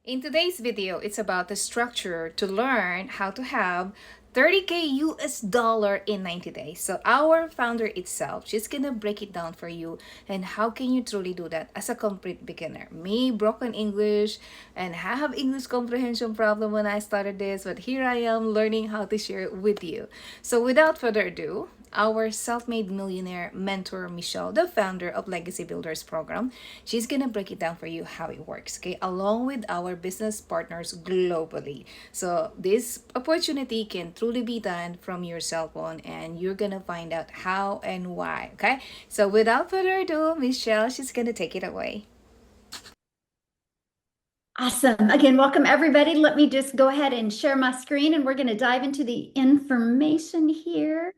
In today's video, it's about the structure to learn how to have 30K US dollar in 90 days. So our founder itself, she's gonna break it down for you and how can you truly do that as a complete beginner. Me, broken English, and I have English comprehension problem when I started this, but here I am learning how to share it with you. So without further ado, our self-made millionaire mentor Michelle, the founder of Legacy Builders program, she's gonna break it down for you how it works, okay, along with our business partners globally. So this opportunity can truly be done from your cell phone, and you're gonna find out how and why. Okay, so without further ado, Michelle, she's gonna take it away. Awesome. Again, welcome everybody. Let me just go ahead and share my screen and we're going to dive into the information here.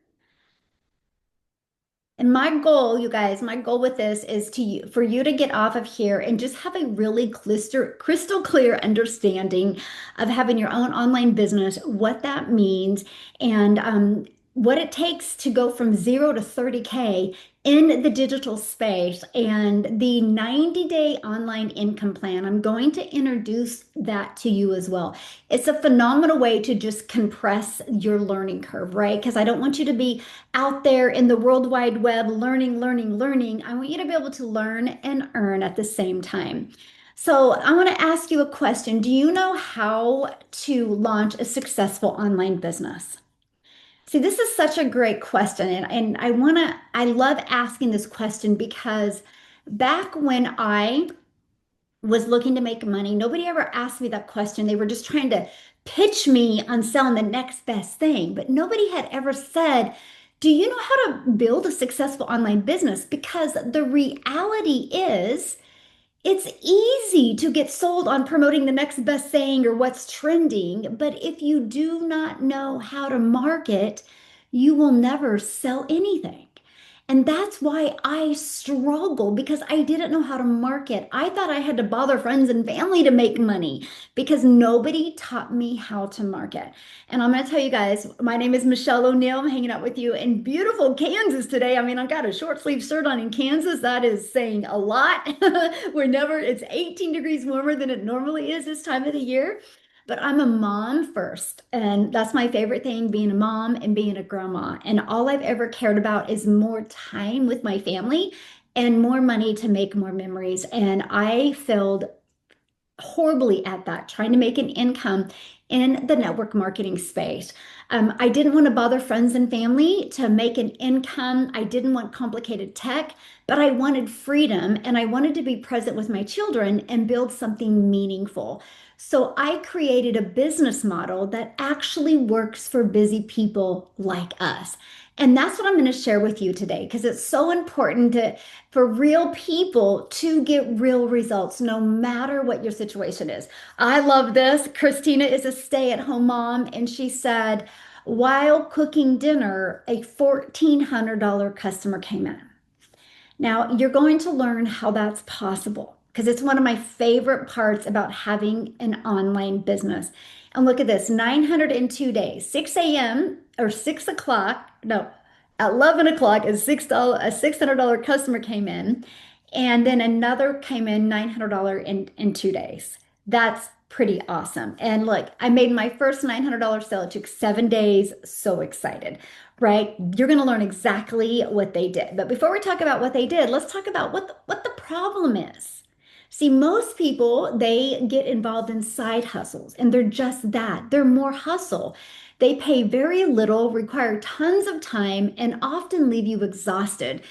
And my goal, you guys, my goal with this is for you to get off of here and just have a really crystal clear understanding of having your own online business, what that means, and what it takes to go from 0 to 30K in the digital space and the 90-day online income plan. I'm going to introduce that to you as well. It's a phenomenal way to just compress your learning curve, right? Because I don't want you to be out there in the World Wide Web learning, learning, learning. I want you to be able to learn and earn at the same time. So I want to ask you a question. Do you know how to launch a successful online business? See, this is such a great question. And I love asking this question because back when I was looking to make money, nobody ever asked me that question. They were just trying to pitch me on selling the next best thing. But nobody had ever said, do you know how to build a successful online business? Because the reality is, it's easy to get sold on promoting the next best thing or what's trending, but if you do not know how to market, you will never sell anything. And that's why I struggle because I didn't know how to market. I thought I had to bother friends and family to make money because nobody taught me how to market. And I'm going to tell you guys, my name is Michelle O'Neill. I'm hanging out with you in beautiful Kansas today. I mean, I got a short sleeve shirt on in Kansas. That is saying a lot. It's 18 degrees warmer than it normally is this time of the year. But I'm a mom first, and that's my favorite thing, being a mom and being a grandma. And all I've ever cared about is more time with my family and more money to make more memories. And I failed horribly at that, trying to make an income in the network marketing space. I didn't want to bother friends and family to make an income. I didn't want complicated tech, but I wanted freedom and I wanted to be present with my children and build something meaningful. So I created a business model that actually works for busy people like us. And that's what I'm going to share with you today because it's so important for real people to get real results, no matter what your situation is. I love this. Christina is a stay-at-home mom, and she said, while cooking dinner, a $1,400 customer came in. Now, you're going to learn how that's possible because it's one of my favorite parts about having an online business. And look at this, 902 days, 6 a.m. or 6 o'clock, no, at 11 o'clock, a $600 customer came in, and then another came in $900 in 2 days. That's pretty awesome. And look, I made my first $900 sale. It took 7 days. So excited, right? You're going to learn exactly what they did. But before we talk about what they did, let's talk about what the problem is. See, most people, they get involved in side hustles and they're just that. They're more hustle. They pay very little, require tons of time, and often leave you exhausted.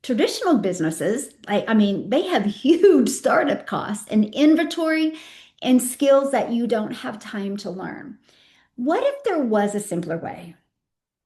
Traditional businesses, I mean, they have huge startup costs and inventory and skills that you don't have time to learn. What if there was a simpler way?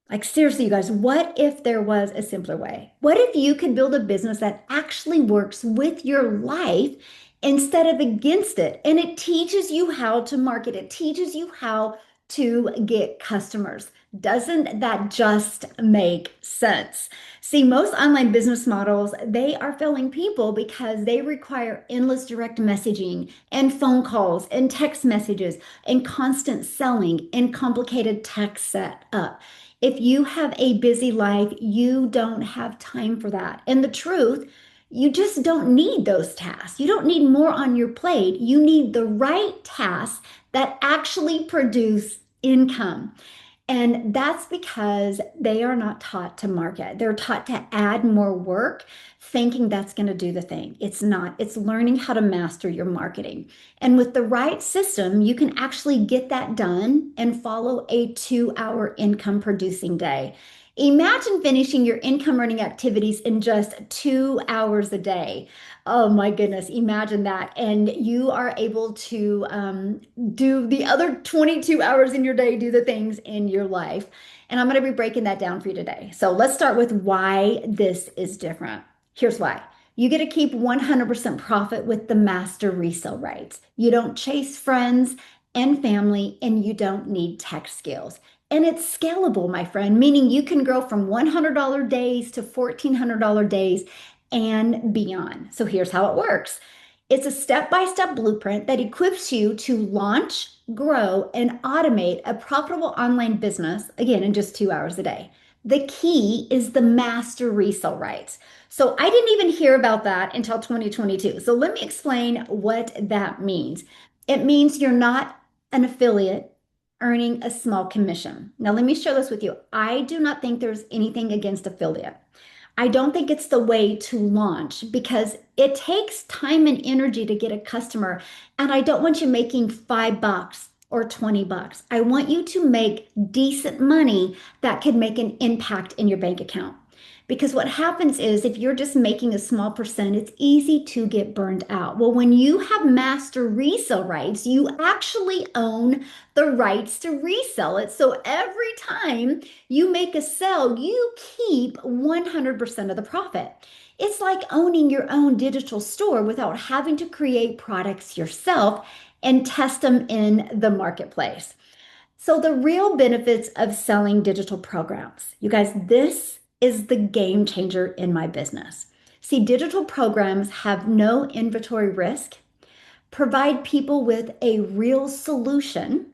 Like, seriously, you guys, what if there was a simpler way? What if you could build a business that actually works with your life instead of against it? And it teaches you how to market, it teaches you how to get customers. Doesn't that just make sense? See, most online business models, they are failing people because they require endless direct messaging and phone calls and text messages and constant selling and complicated tech setup. If you have a busy life, you don't have time for that. And the truth, You just don't need those tasks. You don't need more on your plate. You need the right tasks that actually produce income. And that's because they are not taught to market. They're taught to add more work, thinking that's going to do the thing. It's not. It's learning how to master your marketing. And with the right system, you can actually get that done and follow a 2 hour income producing day. Imagine finishing your income earning activities in just 2 hours a day. Oh my goodness, imagine that. And you are able to do the other 22 hours in your day, do the things in your life. And I'm going to be breaking that down for you today. So let's start with why this is different. Here's why. You get to keep 100% profit with the master resale rights. You don't chase friends and family, and you don't need tech skills. And it's scalable, my friend, meaning you can grow from $100 days to $1,400 days and beyond. So here's how it works. It's a step-by-step blueprint that equips you to launch, grow, and automate a profitable online business, again, in just 2 hours a day. The key is the master resale rights. So I didn't even hear about that until 2022. So let me explain what that means. It means you're not an affiliate earning a small commission. Now, let me share this with you. I do not think there's anything against affiliate. I don't think it's the way to launch because it takes time and energy to get a customer. And I don't want you making $5 or $20. I want you to make decent money that could make an impact in your bank account. Because what happens is if you're just making a small percent, it's easy to get burned out. Well, when you have master resale rights, you actually own the rights to resell it. So every time you make a sale, you keep 100% of the profit. It's like owning your own digital store without having to create products yourself and test them in the marketplace. So, the real benefits of selling digital programs, you guys, this is the game changer in my business. See, digital programs have no inventory risk, provide people with a real solution,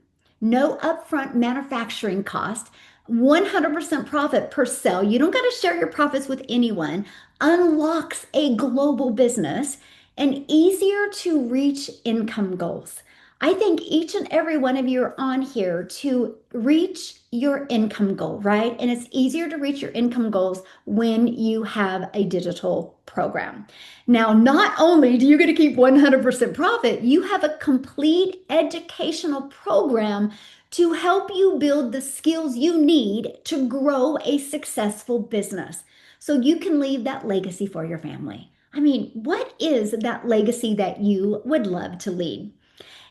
no upfront manufacturing cost, 100% profit per sale. You don't got to share your profits with anyone, unlocks a global business, and easier to reach income goals. I think each and every one of you are on here to reach your income goal, right? And it's easier to reach your income goals when you have a digital program. Now, not only do you get to keep 100% profit, you have a complete educational program to help you build the skills you need to grow a successful business so you can leave that legacy for your family. I mean, what is that legacy that you would love to lead?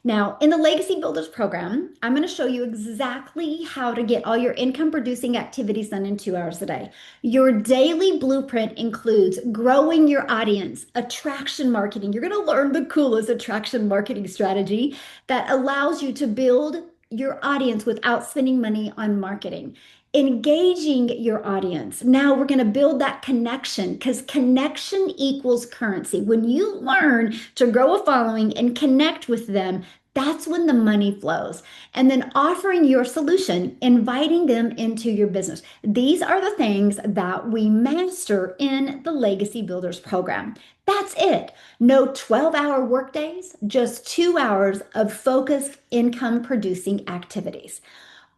Now, in the Legacy Builders program, I'm going to show you exactly how to get all your income producing activities done in 2 hours a day. Your daily blueprint includes growing your audience, attraction marketing. You're going to learn the coolest attraction marketing strategy that allows you to build your audience without spending money on marketing. Engaging your audience. Now we're going to build that connection because connection equals currency. When you learn to grow a following and connect with them, that's when the money flows. And then offering your solution, inviting them into your business. These are the things that we master in the Legacy Builders program. That's it. No 12-hour workdays, just 2 hours of focused income producing activities.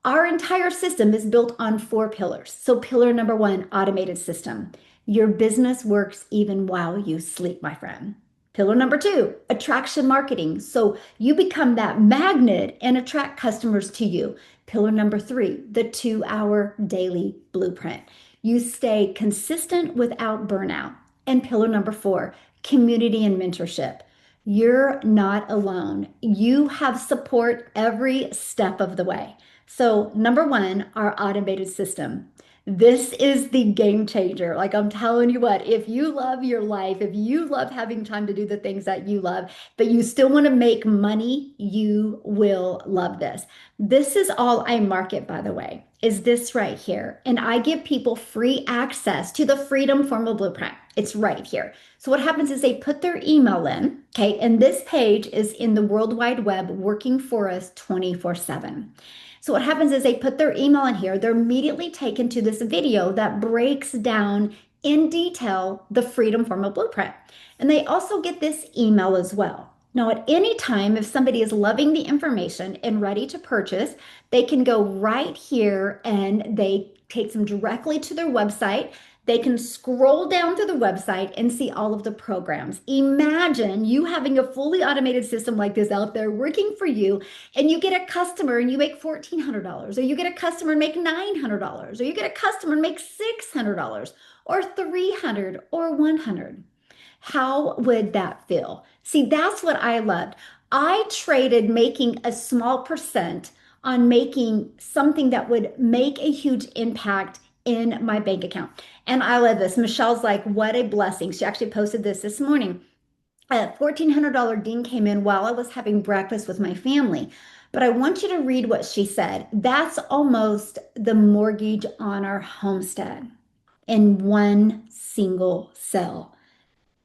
Our entire system is built on 4 pillars. So, pillar number 1, automated system. Your business works even while you sleep, my friend. Pillar number 2, attraction marketing. So, you become that magnet and attract customers to you. Pillar number 3, the 2-hour daily blueprint. You stay consistent without burnout. And pillar number 4, community and mentorship. You're not alone. You have support every step of the way. So, number 1, our automated system. This is the game changer. Like I'm telling you what, if you love your life, if you love having time to do the things that you love, but you still want to make money, you will love this. This is all I market, by the way, is this right here. And I give people free access to the Freedom Formal Blueprint. It's right here. So what happens is they put their email in, okay, and this page is in the World Wide Web working for us 24/7. So what happens is they put their email in here, they're immediately taken to this video that breaks down in detail the Freedom Formula Blueprint. And they also get this email as well. Now, at any time, if somebody is loving the information and ready to purchase, they can go right here and they takes them directly to their website. They can scroll down through the website and see all of the programs. Imagine you having a fully automated system like this out there working for you, and you get a customer and you make $1,400, or you get a customer and make $900, or you get a customer and make $600 or 300 or 100. How would that feel? See, that's what I loved. I traded making a small percent on making something that would make a huge impact in my bank account. And I love this. Michelle's like, what a blessing. She actually posted this morning. A $1,400 ding came in while I was having breakfast with my family. But I want you to read what she said. That's almost the mortgage on our homestead in one single cell.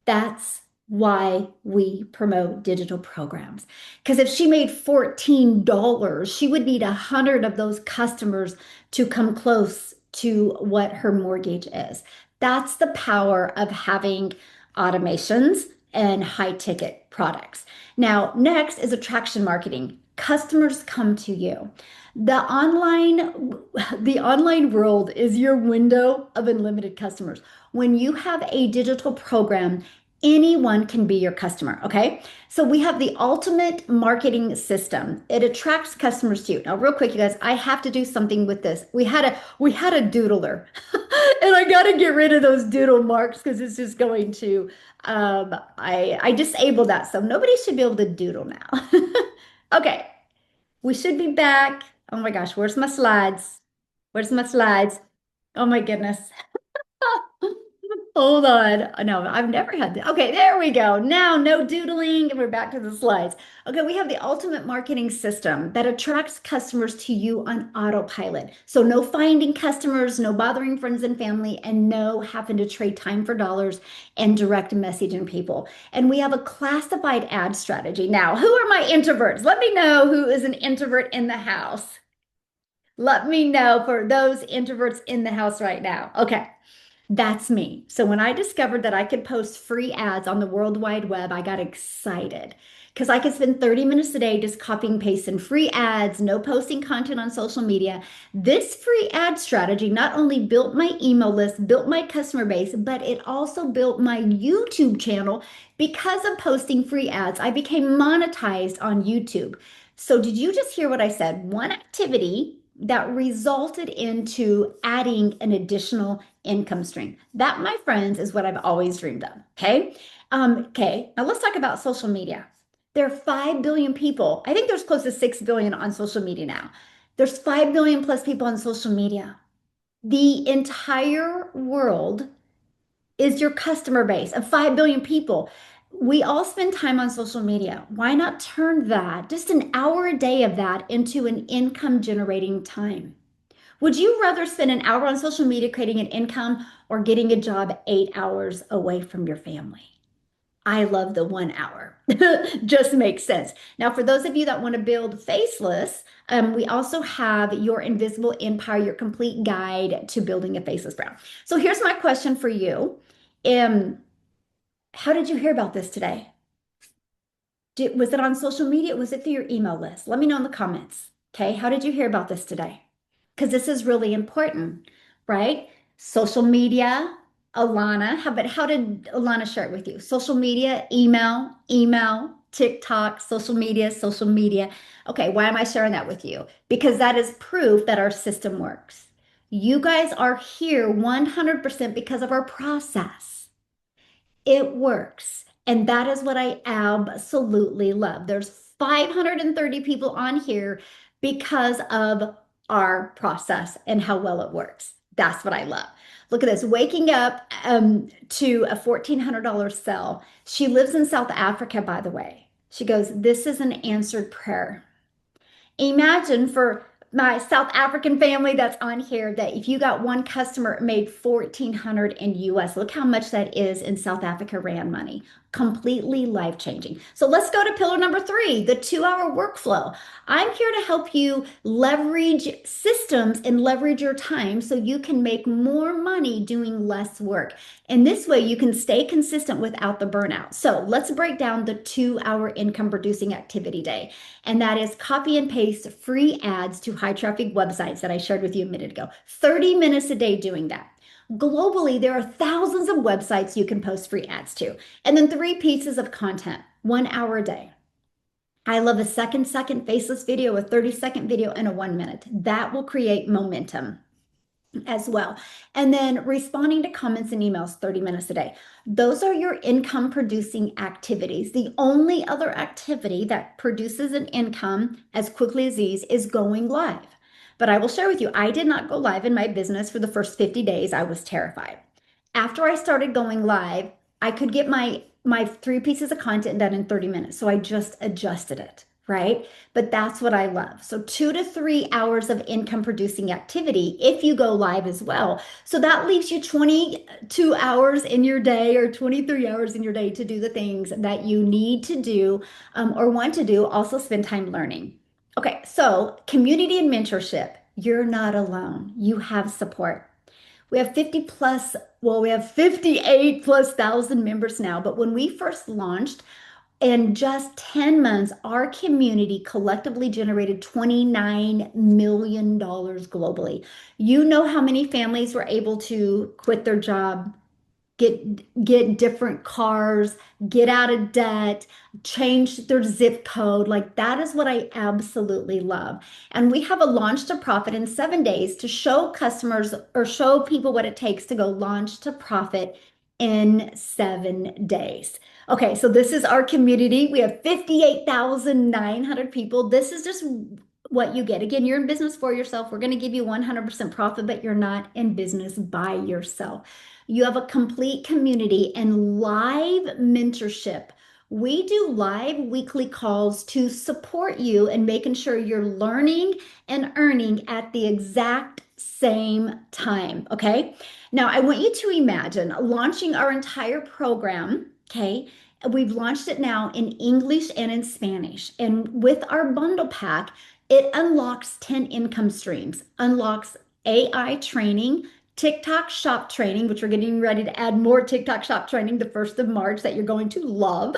That's why we promote digital programs. Because if she made $14, she would need 100 of those customers to come close to what her mortgage is. That's the power of having automations and high ticket products. Now, next is attraction marketing. Customers come to you. The online the online world is your window of unlimited customers. When you have a digital program, anyone can be your customer, okay? So we have the ultimate marketing system. It attracts customers to you. Now, real quick, you guys, I have to do something with this. We had a doodler, and I got to get rid of those doodle marks because it's just going to I disabled that, so nobody should be able to doodle now. Okay, we should be back. Oh my gosh, where's my slides? Where's my slides? Oh my goodness. Hold on. No, I've never had that. Okay, there we go. Now, no doodling, and we're back to the slides. Okay, we have the ultimate marketing system that attracts customers to you on autopilot. So, no finding customers, no bothering friends and family, and no having to trade time for dollars and direct messaging people. And we have a classified ad strategy. Now, who are my introverts? Let me know who is an introvert in the house. Let me know for those introverts in the house right now. Okay. That's me. So when I discovered that I could post free ads on the World Wide Web, I got excited because I could spend 30 minutes a day just copying, pasting free ads, no posting content on social media. This free ad strategy not only built my email list, built my customer base, but it also built my YouTube channel because of posting free ads. I became monetized on YouTube. So did you just hear what I said? One activity that resulted into adding an additional income stream. That, my friends, is what I've always dreamed of. Okay. Okay. Now let's talk about social media. There are 5 billion people. I think there's close to 6 billion on social media now. There's 5 billion plus people on social media. The entire world is your customer base of 5 billion people. We all spend time on social media. Why not turn that, just an hour a day of that, into an income generating time? Would you rather spend an hour on social media creating an income or getting a job 8 hours away from your family? I love the 1 hour. Just makes sense. Now, for those of you that want to build faceless, we also have your Invisible Empire, your complete guide to building a faceless brand. So here's my question for you. Um, how did you hear about this today? Was it on social media? Was it through your email list? Let me know in the comments. Okay, how did you hear about this today? Because this is really important, right? Social media, Alana. How did Alana share it with you? Social media, email, TikTok, social media, social media. Okay, why am I sharing that with you? Because that is proof that our system works. You guys are here 100% because of our process. It works. And that is what I absolutely love. There's 530 people on here because of our process and how well it works. That's what I love. Look at this, waking up to a $1,400 sell. She lives in South Africa, by the way. She goes, this is an answered prayer. Imagine for my South African family that's on here that if you got one customer it made 1,400 in US, look how much that is in South Africa rand money. completely life-changing. So let's go to pillar number three, the 2 hour workflow. I'm here to help you leverage systems and leverage your time so you can make more money doing less work. And this way you can stay consistent without the burnout. So let's break down the 2 hour income producing activity day. And that is copy and paste free ads to high traffic websites that I shared with you a minute ago. 30 minutes a day doing that. Globally, there are thousands of websites you can post free ads to. And then 3 pieces of content, 1 hour a day. I love a second faceless video, a 30-second video, and a 1 minute. That will create momentum as well. And then responding to comments and emails 30 minutes a day. Those are your income producing activities. The only other activity that produces an income as quickly as these is going live. But I will share with you, I did not go live in my business for the first 50 days. I was terrified. After I started going live, I could get my 3 pieces of content done in 30 minutes. So I just adjusted it, right? But that's what I love. So 2 to 3 hours of income producing activity if you go live as well. So that leaves you 22 hours in your day or 23 hours in your day to do the things that you need to do or want to do. Also spend time learning. Okay, so community and mentorship. You're not alone. You have support. We have 50 plus, well, we have 58 plus thousand members now. But when we first launched, in just 10 months, our community collectively generated $29 million globally. You know how many families were able to quit their job, get different cars, get out of debt, change their zip code. Like that is what I absolutely love. And we have a launch to profit in 7 days to show customers or show people what it takes to go launch to profit in 7 days. Okay, so this is our community. We have 58,900 people. This is just what you get. Again, you're in business for yourself. We're going to give you 100% profit, but you're not in business by yourself. You have a complete community and live mentorship. We do live weekly calls to support you and making sure you're learning and earning at the exact same time. Okay. Now, I want you to imagine launching our entire program. Okay. We've launched it now in English and in Spanish. And with our bundle pack, it unlocks 10 income streams, unlocks AI training, TikTok shop training, which we're getting ready to add more TikTok shop training the 1st of March that you're going to love,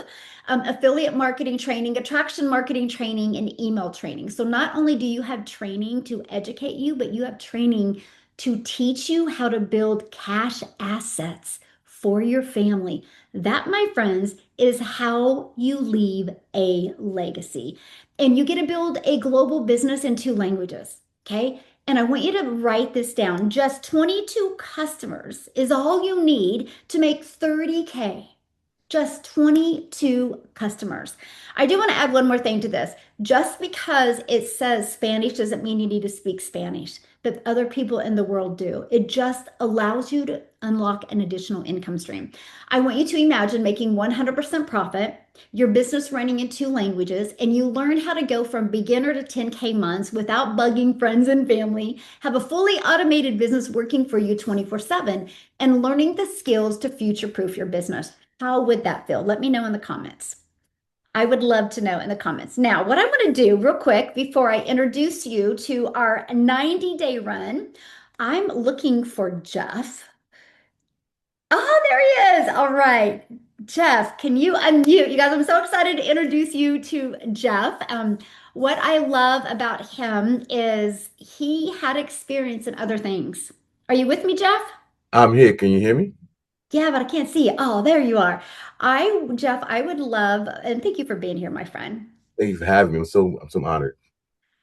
affiliate marketing training, attraction marketing training, and email training. So not only do you have training to educate you, but you have training to teach you how to build cash assets for your family. That, my friends, is how you leave a legacy. And you get to build a global business in 2 languages. Okay. And I want you to write this down. Just 22 customers is all you need to make 30K. Just 22 customers. I do want to add one more thing to this. Just because it says Spanish doesn't mean you need to speak Spanish, but other people in the world do. It just allows you to unlock an additional income stream. I want you to imagine making 100% profit, your business running in 2 languages, and you learn how to go from beginner to 10K months without bugging friends and family, have a fully automated business working for you 24/7, and learning the skills to future-proof your business. How would that feel? Let me know in the comments. I would love to know in the comments. Now, what I'm going to do real quick before I introduce you to our 90-day run, I'm looking for Jeff. Oh, there he is. All right. Jeff, can you unmute? You guys, I'm so excited to introduce you to Jeff. What I love about him is he had experience in other things. Are you with me, Jeff? I'm here. Can you hear me? Yeah, but I can't see you. Oh, there you are. Jeff, I would love, and thank you for being here, my friend. Thank you for having me. I'm so honored.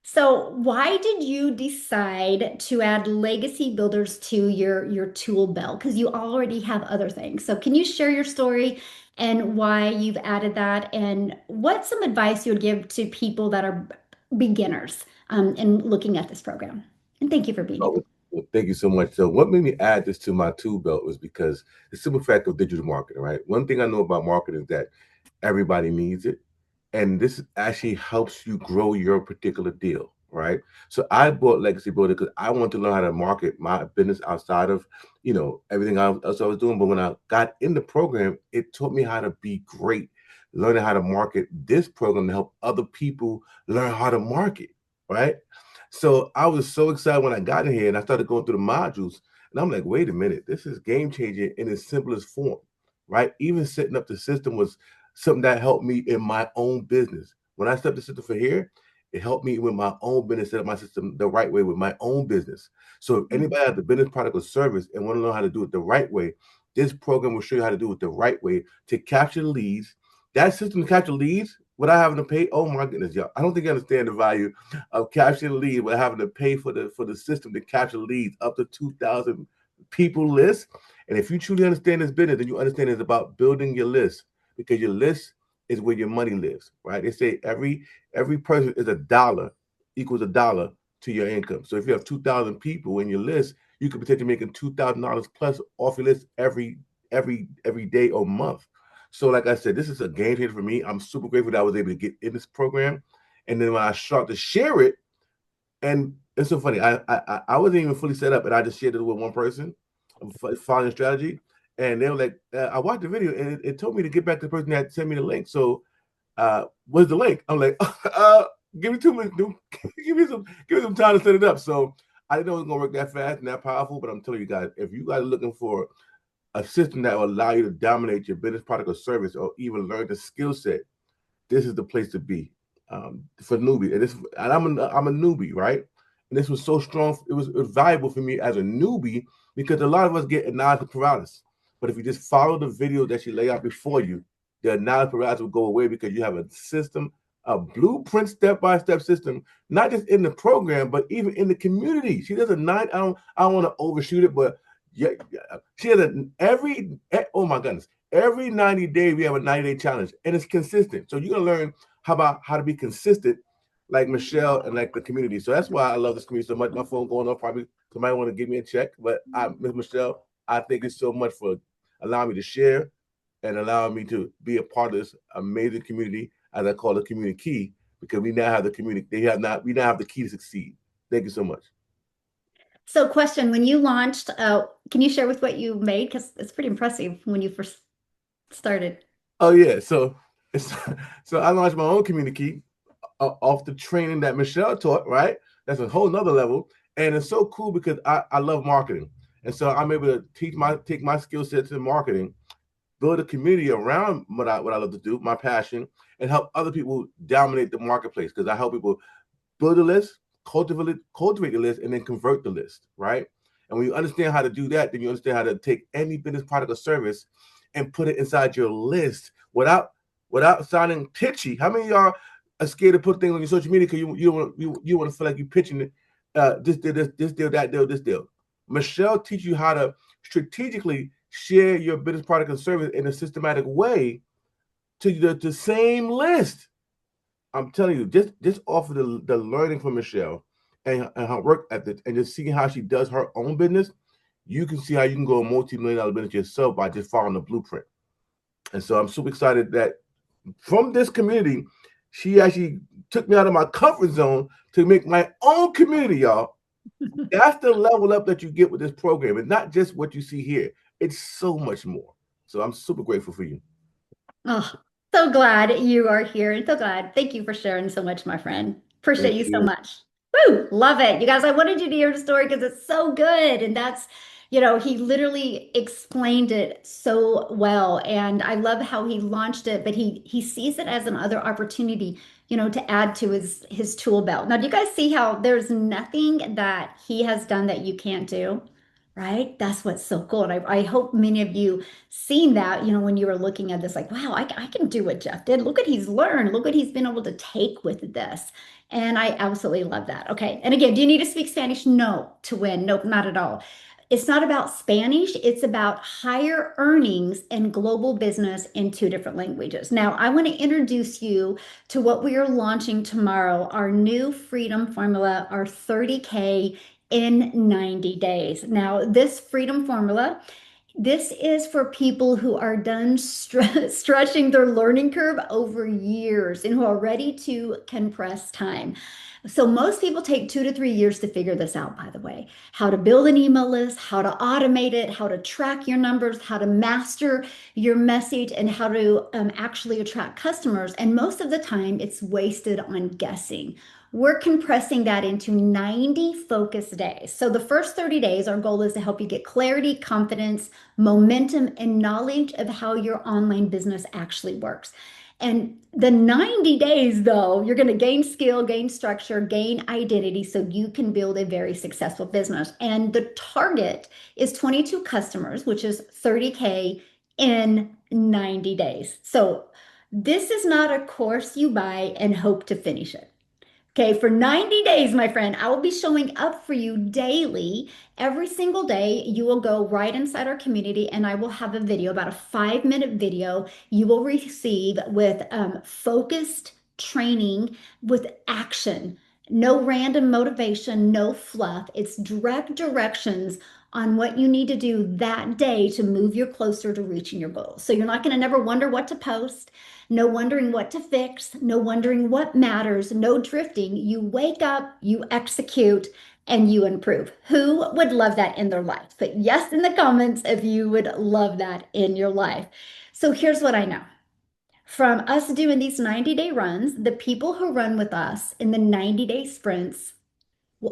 So, why did you decide to add legacy builders to your tool belt? Because you already have other things. So, can you share your story and why you've added that, and what's some advice you would give to people that are beginners in looking at this program? And thank you for being here. Well, thank you so much. So, what made me add this to my tool belt was because the simple fact of digital marketing, right? One thing I know about marketing is that everybody needs it, and this actually helps you grow your particular deal, right? So I bought Legacy Builder because I want to learn how to market my business outside of, everything else I was doing. But when I got in the program, it taught me how to be great, learning how to market this program to help other people learn how to market, right? So I was so excited when I got in here and I started going through the modules. And I'm like, wait a minute, this is game changing in its simplest form, right? Even setting up the system was something that helped me in my own business. When I set up the system for here, it helped me with my own business, set up my system the right way with my own business. So if Mm. anybody has a business product or service and want to learn how to do it the right way, this program will show you how to do it the right way to capture leads. That system to capture leads without having to pay. Oh my goodness, y'all! I don't think you understand the value of capturing leads without having to pay for the system to capture leads up to 2,000 people list. And if you truly understand this business, then you understand it's about building your list because your list is where your money lives, right? They say every person is a dollar equals a dollar to your income. So if you have 2,000 people in your list, you could potentially making $2,000 plus off your list every day or month. So like I said, this is a game changer for me. I'm super grateful that I was able to get in this program. And then when I start to share it, and it's so funny, I wasn't even fully set up, and I just shared it with one person, following strategy, and they were like, I watched the video, and it told me to get back to the person that sent me the link. So where's the link? I'm like, give me 2 minutes, dude. Give me some time to set it up. So I didn't know it was gonna work that fast and that powerful, but I'm telling you guys, if you guys are looking for a system that will allow you to dominate your business product or service, or even learn the skill set, this is the place to be for newbie. And I'm a newbie, right? And this was so strong. It was valuable for me as a newbie because a lot of us get analysis paralysis. But if you just follow the video that she lay out before you, the analysis paralysis will go away because you have a system, a blueprint, step-by-step system, not just in the program, but even in the community. She does a nine. I don't want to overshoot it, but yeah, she has oh my goodness, every 90 days we have a 90-day challenge, and it's consistent. So you're gonna learn how to be consistent, like Michele and like the community. So that's why I love this community so much. My phone going off, probably somebody want to give me a check, but Miss Michele, I thank you so much for allowing me to share and allowing me to be a part of this amazing community, as I call it, community key, because we now have the community. We now have the key to succeed. Thank you so much. So, question, when you launched, can you share with what you made? Because it's pretty impressive when you first started. Oh yeah, so it's, so I launched my own community off the training that Michele taught. Right, that's a whole nother level, and it's so cool because I love marketing, and so I'm able to take my skill sets in marketing, build a community around what I love to do, my passion, and help other people dominate the marketplace because I help people build a list, cultivate the list, and then convert the list, right? And when you understand how to do that, then you understand how to take any business product or service and put it inside your list without sounding pitchy. How many of y'all are scared to put things on your social media because you want to feel like you're pitching it? This deal, that deal, this deal. Michele teaches you how to strategically share your business product and service in a systematic way to the same list. I'm telling you, just off of the learning from Michele and her work ethic and just seeing how she does her own business, you can see how you can go a multi-million dollar business yourself by just following the blueprint. And so I'm super excited that from this community, she actually took me out of my comfort zone to make my own community, y'all. That's the level up that you get with this program. It's not just what you see here. It's so much more. So I'm super grateful for you. Oh, so glad you are here and so glad. Thank you for sharing so much, my friend. Appreciate Thank you so you. much. Woo, love it. You guys, I wanted you to hear the story because it's so good. And that's, he literally explained it so well. And I love how he launched it, but he sees it as another opportunity, to add to his tool belt. Now, do you guys see how there's nothing that he has done that you can't do? Right? That's what's so cool. And I hope many of you seen that, when you were looking at this, like, wow, I can do what Jeff did. Look what he's learned. Look what he's been able to take with this. And I absolutely love that. Okay. And again, do you need to speak Spanish? No, to win. Nope, not at all. It's not about Spanish. It's about higher earnings and global business in two different languages. Now, I want to introduce you to what we are launching tomorrow, our new freedom formula, our 30K in 90 days. Now, this freedom formula, this is for people who are done stretching their learning curve over years and who are ready to compress time. So most people take 2 to 3 years to figure this out, by the way. How to build an email list, how to automate it, how to track your numbers, how to master your message, and how to actually attract customers. And most of the time, it's wasted on guessing. We're compressing that into 90 focus days. So the first 30 days, our goal is to help you get clarity, confidence, momentum, and knowledge of how your online business actually works. And the 90 days, though, you're going to gain skill, gain structure, gain identity so you can build a very successful business. And the target is 22 customers, which is 30K in 90 days. So this is not a course you buy and hope to finish it. Okay, for 90 days, my friend, I will be showing up for you daily. Every single day, you will go right inside our community and I will have a video, about a 5-minute video you will receive with focused training with action. No random motivation, no fluff. It's direct directions on what you need to do that day to move you closer to reaching your goals. So you're not going to never wonder what to post. No wondering what to fix, no wondering what matters, no drifting. You wake up, you execute, and you improve. Who would love that in their life? Put yes in the comments if you would love that in your life. So here's what I know. From us doing these 90-day runs, the people who run with us in the 90-day sprints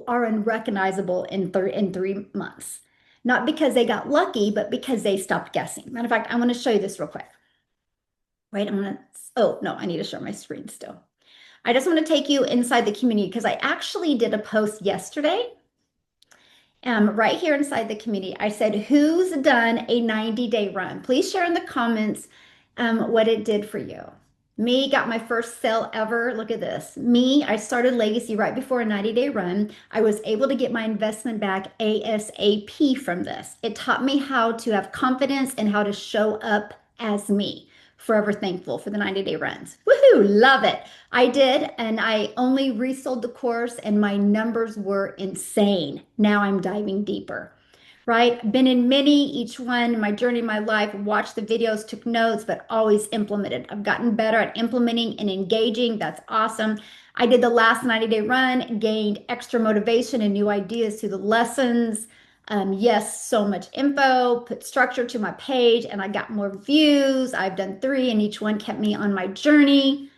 are unrecognizable in 3 months. Not because they got lucky, but because they stopped guessing. Matter of fact, I want to show you this real quick. Wait, oh no, I need to share my screen still. I just want to take you inside the community because I actually did a post yesterday. Right here inside the community, I said, who's done a 90-day run? Please share in the comments what it did for you. Me, got my first sale ever. Look at this. Me, I started Legacy right before a 90-day run. I was able to get my investment back ASAP from this. It taught me how to have confidence and how to show up as me. Forever thankful for the 90-day runs. Woohoo, love it. I did, and I only resold the course, and my numbers were insane. Now I'm diving deeper, right? Been in many, each one, my journey in my life, watched the videos, took notes, but always implemented. I've gotten better at implementing and engaging. That's awesome. I did the last 90-day run, gained extra motivation and new ideas through the lessons. Yes, so much info, put structure to my page, and I got more views. I've done 3, and each one kept me on my journey.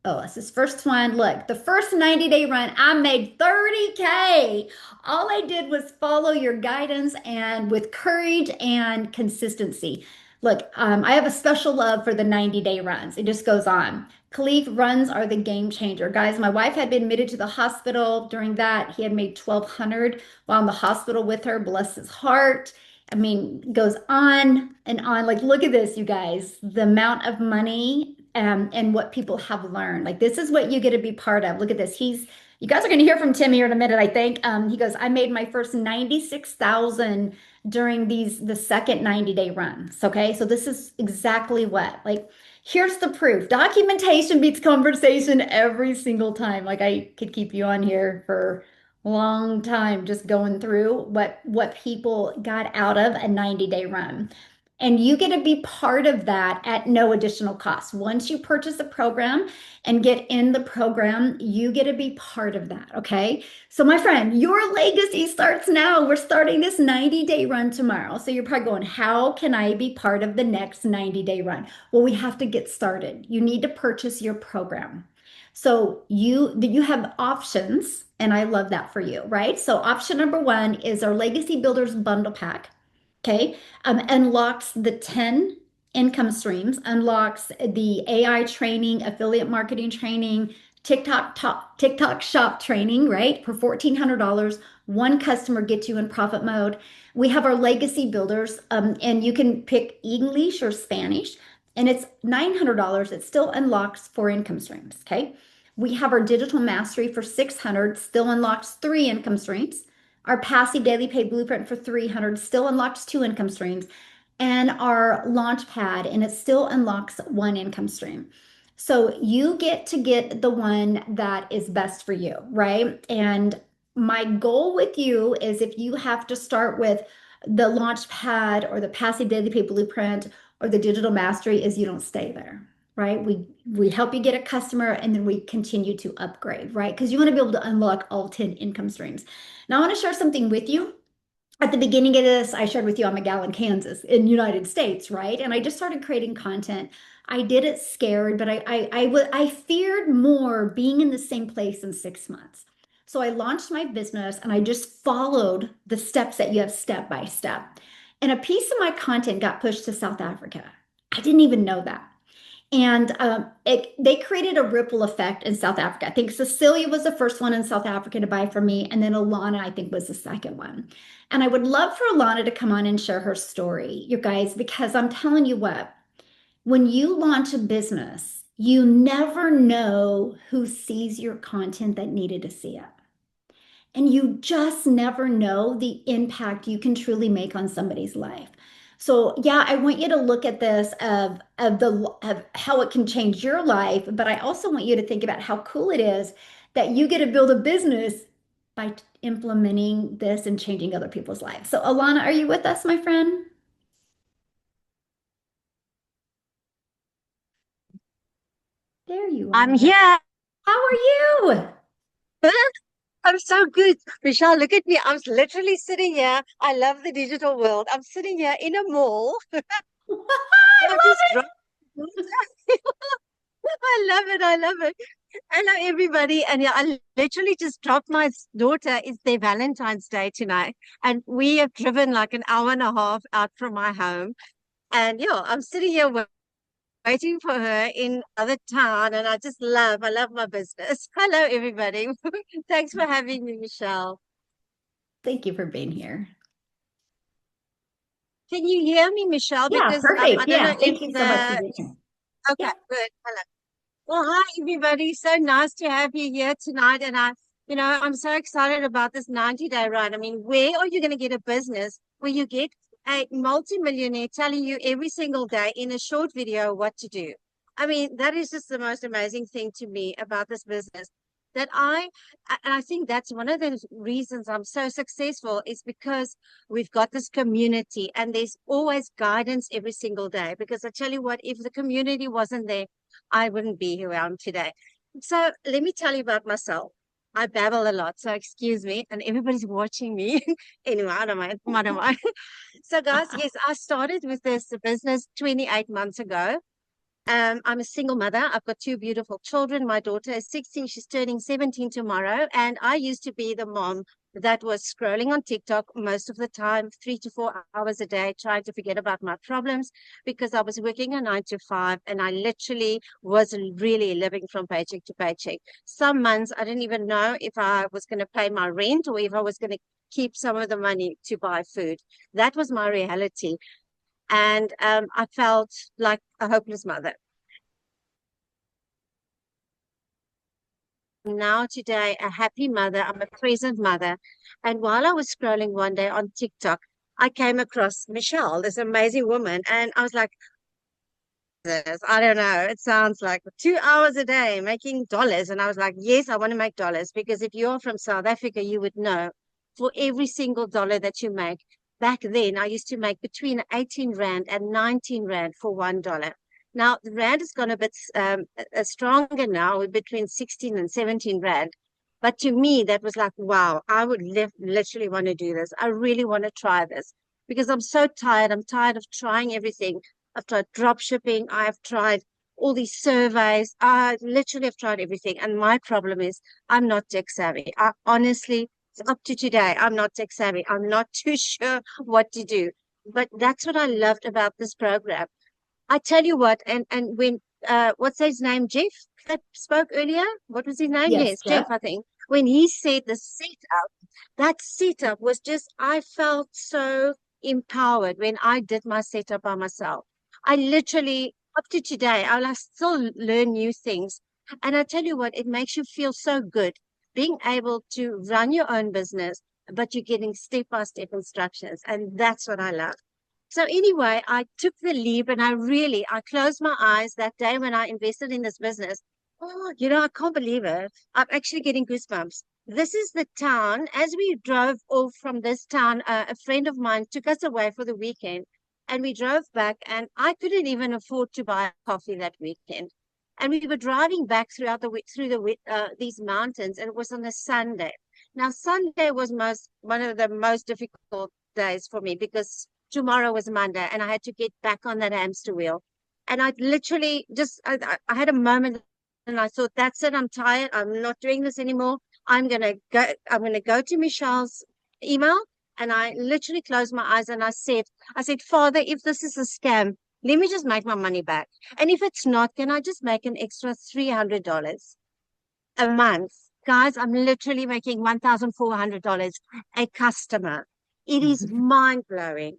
Oh, this is first one. Look, the first 90-day run, I made 30K. All I did was follow your guidance and with courage and consistency. Look, I have a special love for the 90-day runs. It just goes on. Khalif runs are the game changer. Guys, my wife had been admitted to the hospital. During that, he had made 1,200 while in the hospital with her. Bless his heart. I mean, goes on and on. Like, look at this, you guys. The amount of money and what people have learned. Like, this is what you get to be part of. Look at this. You guys are going to hear from Tim here in a minute, I think. He goes, I made my first 96,000 during the second 90-day runs. Okay, so this is exactly what, like, here's the proof. Documentation beats conversation every single time. Like, I could keep you on here for a long time just going through what people got out of a 90-day run. And you get to be part of that at no additional cost. Once you purchase a program and get in the program, you get to be part of that, okay? So my friend, your legacy starts now. We're starting this 90-day run tomorrow. So you're probably going, how can I be part of the next 90-day run? Well, we have to get started. You need to purchase your program. So you have options, and I love that for you, right? So option number 1 is our Legacy Builders Bundle Pack. Okay, unlocks the 10 income streams, unlocks the AI training, affiliate marketing training, TikTok shop training, right? For $1,400, one customer gets you in profit mode. We have our legacy builders, and you can pick English or Spanish, and it's $900. It still unlocks 4 income streams. Okay, we have our digital mastery for $600, still unlocks 3 income streams. Our passive daily pay blueprint for $300 still unlocks 2 income streams, and our launch pad, and it still unlocks 1 income stream. So you get to get the one that is best for you, right? And my goal with you is, if you have to start with the launch pad or the passive daily pay blueprint or the digital mastery, is you don't stay there. right? We help you get a customer and then we continue to upgrade, right? Because you want to be able to unlock all 10 income streams. Now, I want to share something with you. At the beginning of this, I shared with you I'm a gal in Kansas, in United States, right? And I just started creating content. I did it scared, but I feared more being in the same place in 6 months. So I launched my business and I just followed the steps that you have step by step. And a piece of my content got pushed to South Africa. I didn't even know that. And they created a ripple effect in South Africa. I think Cecilia was the first one in South Africa to buy from me, and then Alana, I think, was the second one. And I would love for Alana to come on and share her story, you guys, because I'm telling you what, when you launch a business, you never know who sees your content that needed to see it. And you just never know the impact you can truly make on somebody's life. So yeah, I want you to look at this of how it can change your life, but I also want you to think about how cool it is that you get to build a business by implementing this and changing other people's lives. So Alana, are you with us, my friend? There you I'm are. here. How are you? I'm so good. Michelle, look at me. I'm literally sitting here. I love the digital world. I'm sitting here in a mall. I I love just dropped. I love it. I love it. Hello, everybody. And yeah, I literally just dropped my daughter. It's their Valentine's Day tonight. And we have driven like an hour and a half out from my home. And yeah, I'm sitting here waiting for her in other town. And I love my business. Hello, everybody. Thanks for having me, Michelle. Thank you for being here. Can you hear me, Michelle? Yeah, Because I perfect. don't know Yeah, if thank you so much for the being here. okay, Yeah. good. Hello. Well, hi everybody. So nice to have you here tonight. And I'm so excited about this 90-day run. I mean, where are you going to get a business where you get a multimillionaire telling you every single day in a short video what to do? I mean, that is just the most amazing thing to me about this business. And I think that's one of the reasons I'm so successful is because we've got this community and there's always guidance every single day. Because I tell you what, if the community wasn't there, I wouldn't be who I am today. So let me tell you about myself. I babble a lot, so excuse me. And everybody's watching me. Anyway, I don't mind. I don't mind. So, guys, yes, I started with this business 28 months ago. I'm a single mother. I've got two beautiful children. My daughter is 16. She's turning 17 tomorrow. And I used to be the mom that was scrolling on TikTok most of the time, 3 to 4 hours a day, trying to forget about my problems because I was working a 9 to 5 and I literally was really living from paycheck to paycheck. Some months I didn't even know if I was going to pay my rent or if I was going to keep some of the money to buy food. That was my reality. And I felt like a hopeless mother. Now today a happy mother. I'm a present mother. And while I was scrolling one day on TikTok, I came across Michelle, this amazing woman, and I was like, this, I don't know, it sounds like 2 hours a day making dollars. And I was like, yes, I want to make dollars because if you're from South Africa, you would know for every single dollar that you make. Back then, I used to make between 18 Rand and 19 Rand for $1. Now, the Rand has gone a bit stronger now, between 16 and 17 Rand. But to me, that was like, wow, I would literally want to do this. I really want to try this because I'm so tired. I'm tired of trying everything. I've tried drop shipping. I've tried all these surveys. I literally have tried everything. And my problem is I'm not tech savvy. I honestly, up to today, I'm not tech savvy. I'm not too sure what to do. But that's what I loved about this program. I tell you what, and when what's his name, Jeff, that spoke earlier? What was his name? Yes, Yes, Jeff, Jeff. I think. When he said the setup, that setup was just, I felt so empowered when I did my setup by myself. I literally, up to today, I still learn new things. And I tell you what, it makes you feel so good being able to run your own business, but you're getting step-by-step instructions. And that's what I love. So anyway, I took the leap and I closed my eyes that day when I invested in this business. Oh, I can't believe it. I'm actually getting goosebumps. This is the town. As we drove off from this town, a friend of mine took us away for the weekend. And we drove back, and I couldn't even afford to buy coffee that weekend. And we were driving back these mountains, and it was on a Sunday. Now, Sunday was one of the most difficult days for me because tomorrow was Monday, and I had to get back on that hamster wheel. And I literally I had a moment, and I thought, that's it. I'm tired. I'm not doing this anymore. I'm gonna go to Michelle's email. And I literally closed my eyes and I said, Father, if this is a scam, let me just make my money back. And if it's not, can I just make an extra $300 a month? Guys, I'm literally making $1,400 a customer. It is mind blowing.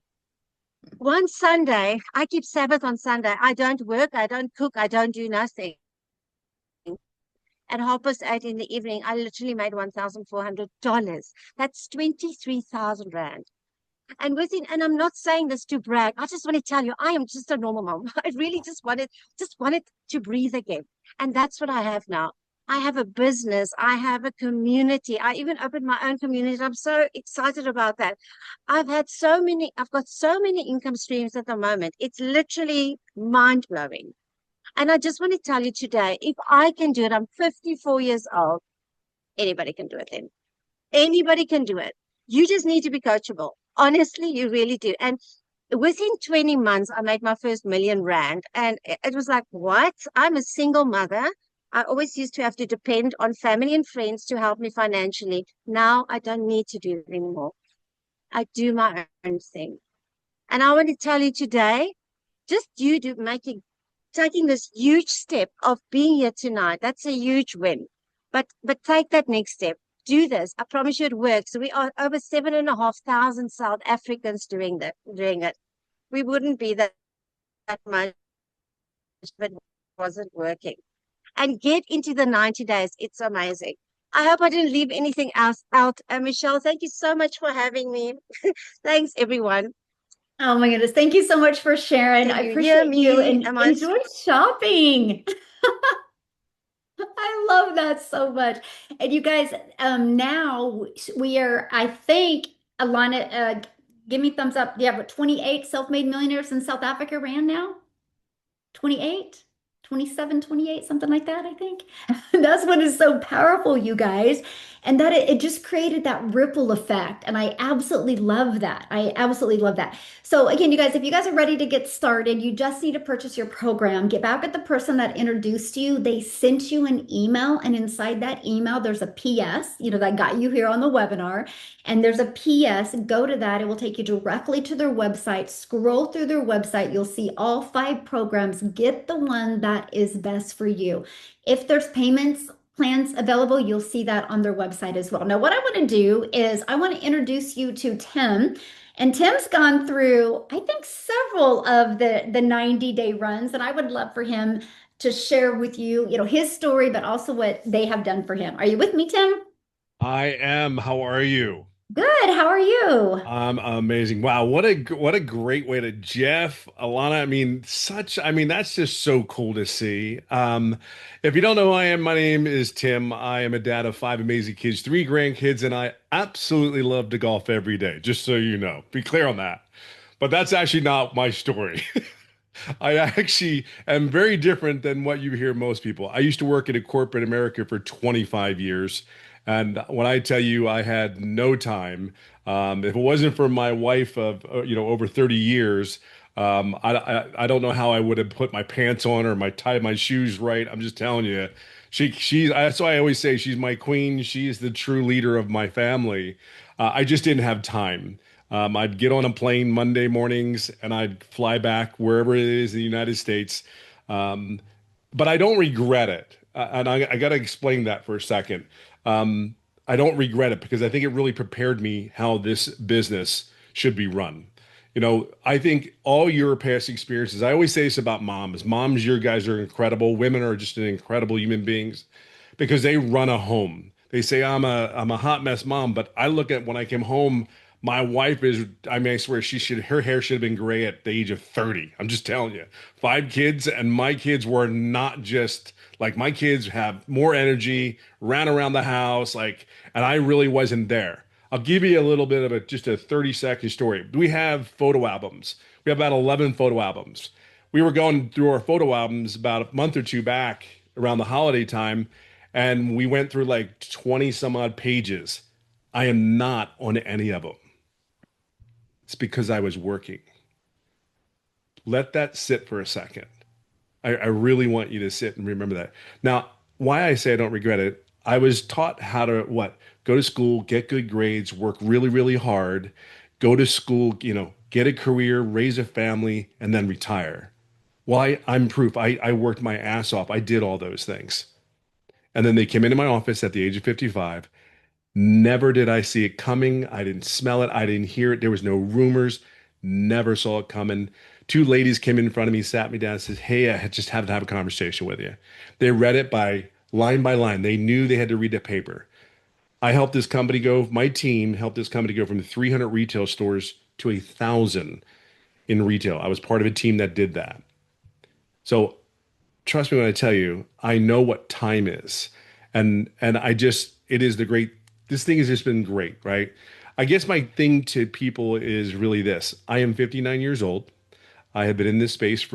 One Sunday, I keep Sabbath on Sunday. I don't work, I don't cook, I don't do nothing. At 8:30 in the evening, I literally made $1,400. That's 23,000 Rand. And I'm not saying this to brag. I just want to tell you, I am just a normal mom. I really just wanted to breathe again. And that's what I have now. I have a business. I have a community. I even opened my own community. I'm so excited about that. I've got so many income streams at the moment. It's literally mind blowing. And I just want to tell you today, if I can do it, I'm 54 years old. Anybody can do it then. Anybody can do it. You just need to be coachable. Honestly, you really do. And within 20 months, I made my first R1,000,000. And it was like, what? I'm a single mother. I always used to have to depend on family and friends to help me financially. Now I don't need to do it anymore. I do my own thing. And I want to tell you today, just you do taking this huge step of being here tonight. That's a huge win. But take that next step. Do this. I promise you it works. So we are over 7,500 South Africans doing it. We wouldn't be that much if it wasn't working. And get into the 90 days. It's amazing. I hope I didn't leave anything else out. Michelle, thank you so much for having me. Thanks, everyone. Oh my goodness. Thank you so much for sharing. Can I you hear appreciate you me? and enjoy shopping. I love that so much. And you guys, now we are, I think, Alana, give me thumbs up. Yeah, but 28 self-made millionaires in South Africa ran now? 28, 27, 28, something like that, I think. That's what is so powerful, you guys. And that it just created that ripple effect. And I absolutely love that. I absolutely love that. So again, you guys, if you guys are ready to get started, you just need to purchase your program. Get back at the person that introduced you. They sent you an email, and inside that email, there's a PS, that got you here on the webinar. And there's a PS. Go to that. It will take you directly to their website. Scroll through their website. You'll see all 5 programs. Get the one that is best for you. If there's payments plans available, you'll see that on their website as well. Now, what I want to do is I want to introduce you to Tim. And Tim's gone through, I think, several of the 90-day runs, and I would love for him to share with you, his story, but also what they have done for him. Are you with me, Tim? I am. How are you? Good. How are you? I'm amazing. Wow, what a great way to Jeff, Alana. That's just so cool to see. If you don't know who I am, my name is Tim. I am a dad of 5 amazing kids, 3 grandkids, and I absolutely love to golf every day, just so you know. Be clear on that. But that's actually not my story. I actually am very different than what you hear most people. I used to work in a corporate America for 25 years. And when I tell you I had no time, if it wasn't for my wife of, over 30 years, I don't know how I would have put my pants on or tied my shoes right. I'm just telling you, that's why I always say she's my queen. She's the true leader of my family. I just didn't have time. I'd get on a plane Monday mornings and I'd fly back wherever it is in the United States. But I don't regret it. And I got to explain that for a second. I don't regret it because I think it really prepared me how this business should be run. I think all your past experiences, I always say this about moms. Moms, your guys are incredible. Women are just incredible human beings because they run a home. They say I'm a hot mess mom, but I look at when I came home, my wife I swear her hair should have been gray at the age of 30. I'm just telling you. 5 kids, and my kids were not just like my kids have more energy, ran around the house, and I really wasn't there. I'll give you a little bit of just a 30-second story. We have photo albums. We have about 11 photo albums. We were going through our photo albums about a month or two back around the holiday time, and we went through like 20 some odd pages. I am not on any of them. It's because I was working. Let that sit for a second. I really want you to sit and remember that. Now, why I say I don't regret it, I was taught how to what? Go to school, get good grades, work really, really hard, go to school, get a career, raise a family, and then retire. Well, I'm proof. I worked my ass off. I did all those things. And then they came into my office at the age of 55. Never did I see it coming. I didn't smell it. I didn't hear it. There was no rumors. Never saw it coming. Two ladies came in front of me, sat me down, and says, "Hey, I just have to have a conversation with you." They read it by line. They knew they had to read the paper. I helped this company go, my team helped this company go from 300 retail stores to 1,000 in retail. I was part of a team that did that. So trust me when I tell you, I know what time is. And it is the great, this thing has just been great, right? I guess my thing to people is really this. I am 59 years old. I have been in this space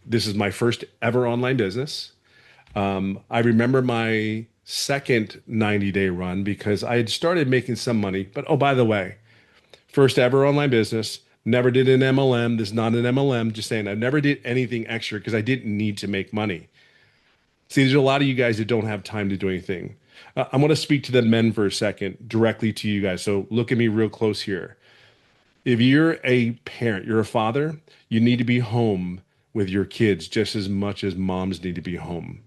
this is my first ever online business. I remember my second 90-day run because I had started making some money. But oh, by the way, first ever online business, never did an MLM. This is not an MLM, just saying I never did anything extra because I didn't need to make money. See, there's a lot of you guys that don't have time to do anything. I'm going to speak to the men for a second directly to you guys. So look at me real close here. If you're a parent, you're a father, you need to be home with your kids just as much as moms need to be home.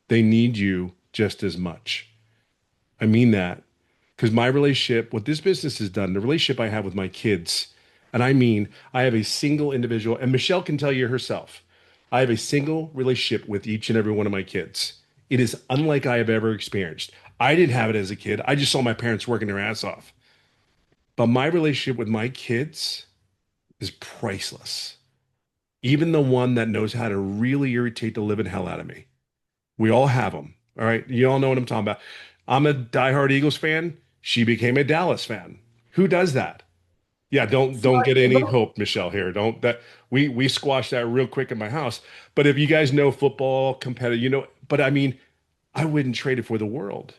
They need you just as much. I mean that because my relationship, what this business has done, the relationship I have with my kids, and I mean, I have a single individual, and Michele can tell you herself, I have a single relationship with each and every one of my kids. It is unlike I have ever experienced. I didn't have it as a kid. I just saw my parents working their ass off. But my relationship with my kids is priceless. Even the one that knows how to really irritate the living hell out of me. We all have them. All right. You all know what I'm talking about. I'm a diehard Eagles fan. She became a Dallas fan. Who does that? Yeah, don't Smart get any people. hope, Michele, here. Don't that we squashed that real quick in my house. But if you guys know football competitive, but I mean, I wouldn't trade it for the world.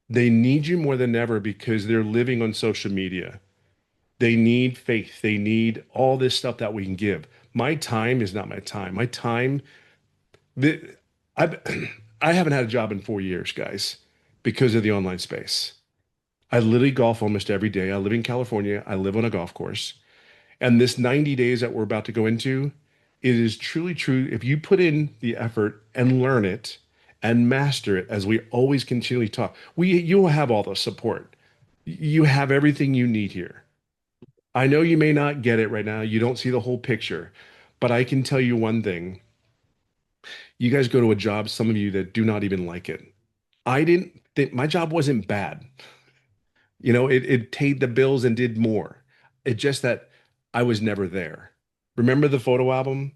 They need you more than ever because they're living on social media. They need faith. They need all this stuff that we can give. My time is not my time. My time, the, I, I haven't had a job in 4 years, guys, because of the online space. I literally golf almost every day. I live in California. I live on a golf course. And this 90 days that we're about to go into, it is truly true. If you put in the effort and learn it and master it, as we always continually talk, you will have all the support. You have everything you need here. I know you may not get it right now. You don't see the whole picture, but I can tell you one thing. You guys go to a job, some of you that do not even like it. I didn't think my job wasn't bad. It paid the bills and did more. It's just that I was never there. Remember the photo album?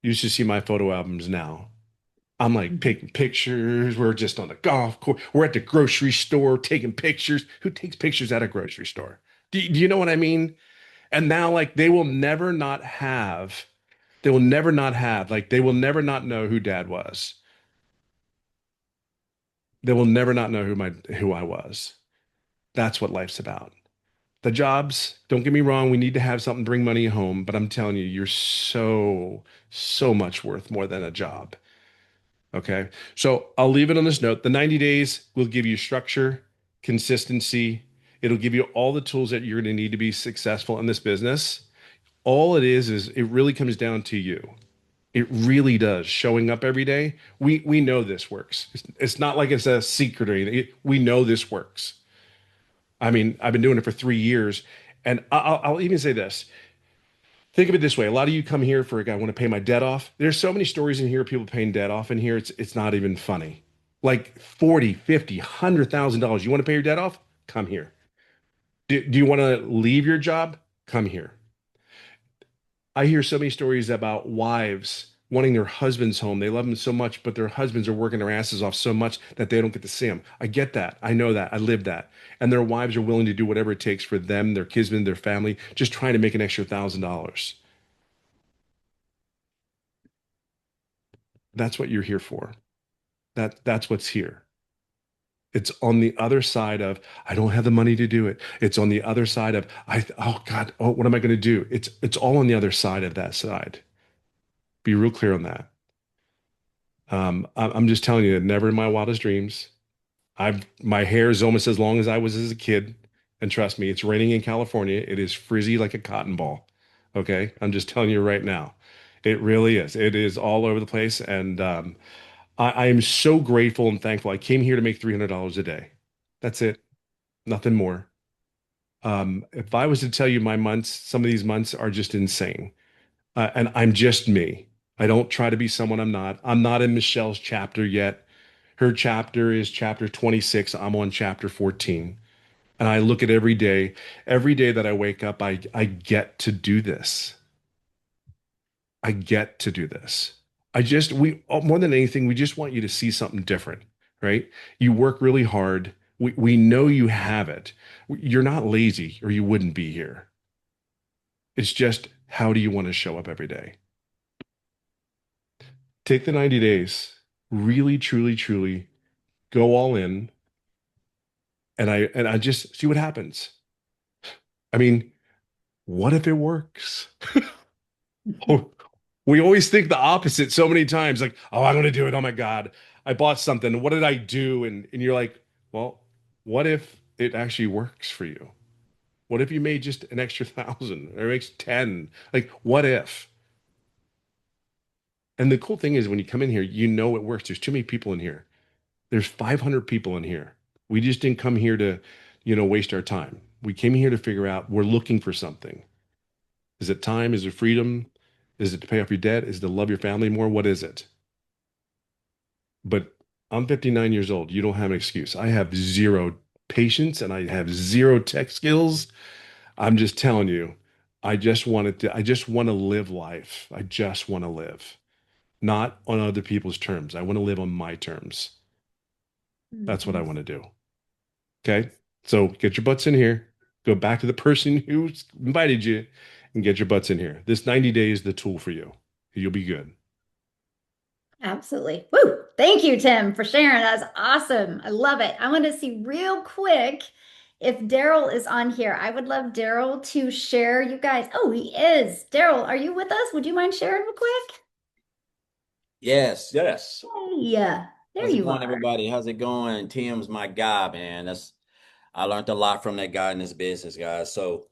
You should see my photo albums now. I'm like taking pictures. We're just on the golf course. We're at the grocery store taking pictures. Who takes pictures at a grocery store? Do you know what I mean? And now, like, they will never not know who dad was. They will never not know who I was. That's what life's about. The jobs, don't get me wrong, we need to have something to bring money home, but I'm telling you, you're so, so much worth more than a job. Okay. So I'll leave it on this note. The 90 days will give you structure, consistency. It'll give you all the tools that you're going to need to be successful in this business. All it is it really comes down to you. It really does. Showing up every day. We know this works. It's not like it's a secret or anything. We know this works. I mean, I've been doing it for 3 years, and I'll even say this. Think of it this way. A lot of you come here for, I want to pay my debt off. There's so many stories in here, people paying debt off in here. It's not even funny. Like 40, 50, $100,000. You want to pay your debt off? Come here. Do you want to leave your job? Come here. I hear so many stories about wives wanting their husbands home. They love them so much, but their husbands are working their asses off so much that they don't get to see them. I get that. I know that. I live that. And their wives are willing to do whatever it takes for them, their kids, and their family, just trying to make an extra $1,000. That's what you're here for. That's what's here. It's on the other side of I don't have the money to do it. It's on the other side of oh God, oh what am I going to do? It's all on the other side of that side. Be real clear on that. I'm just telling you that never in my wildest dreams. My hair is almost as long as I was as a kid, and trust me, it's raining in California. It is frizzy like a cotton ball. Okay, I'm just telling you right now, it really is. It is all over the place, and I am so grateful and thankful. I came here to make $300 a day. That's it, nothing more. If I was to tell you my months, some of these months are just insane. And I'm just me. I don't try to be someone I'm not. I'm not in Michelle's chapter yet. Her chapter is chapter 26. I'm on chapter 14. And I look at every day that I wake up, I get to do this. I get to do this. We more than anything, we just want you to see something different, right? You work really hard. We know you have it. You're not lazy or you wouldn't be here. It's just how do you want to show up every day? Take the 90 days, really, truly, truly go all in, and I just see what happens. I mean, what if it works? Oh, we always think the opposite so many times, like, oh, I'm gonna do it. Oh my God, I bought something. What did I do? And you're like, well, what if it actually works for you? What if you made just an extra 1,000 or it makes 10? Like, what if? And the cool thing is when you come in here, you know it works. There's too many people in here. There's 500 people in here. We just didn't come here to, waste our time. We came here to figure out we're looking for something. Is it time? Is it freedom? Is it to pay off your debt? Is it to love your family more? What is it? But I'm 59 years old. You don't have an excuse. I have zero patience and I have zero tech skills. I'm just telling you, I just want to live life. I just want to live, not on other people's terms. I want to live on my terms. That's what I want to do. Okay. So get your butts in here. Go back to the person who invited you and get your butts in here. This 90 days is the tool for you. You'll be good. Absolutely. Woo! Thank you, Tim, for sharing. That's awesome. I love it. I want to see real quick if Darell is on here. I would love Darell to share you guys. Oh, he is. Darell, are you with us? Would you mind sharing real quick? Yes, yes. Yeah, there How's it you going, are. everybody? How's it going? Tim's my guy, man. I learned a lot from that guy in this business, guys. So,